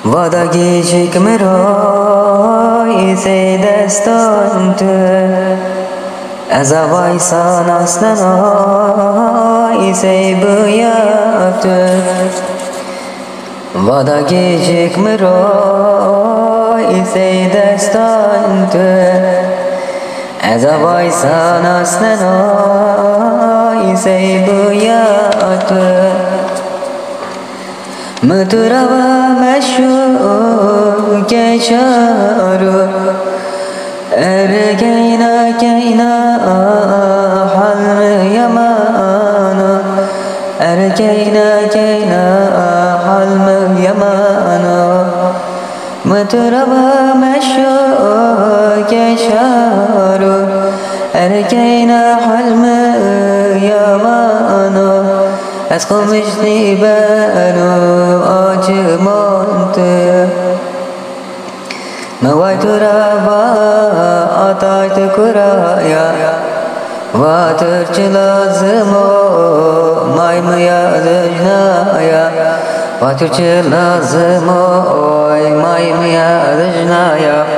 Vada gecikmiroy ise destantı Ezavay sanasnanoy ise bu yaptı Vada gecikmiroy ise destantı Ezavay sanasnanoy ise bu yaptı Mıdırava meşhur geçaru Ergeyna geyna halmi yamanu Ergeyna geyna halmi yamanu Mıdırava meşhur geçaru Ergeyna halmi yamanu Eskomishni banu acımandı Mevayturava ataytı kuraya Vatırçı lazım o maymıya dışnaya Vatırçı lazım o maymıya dışnaya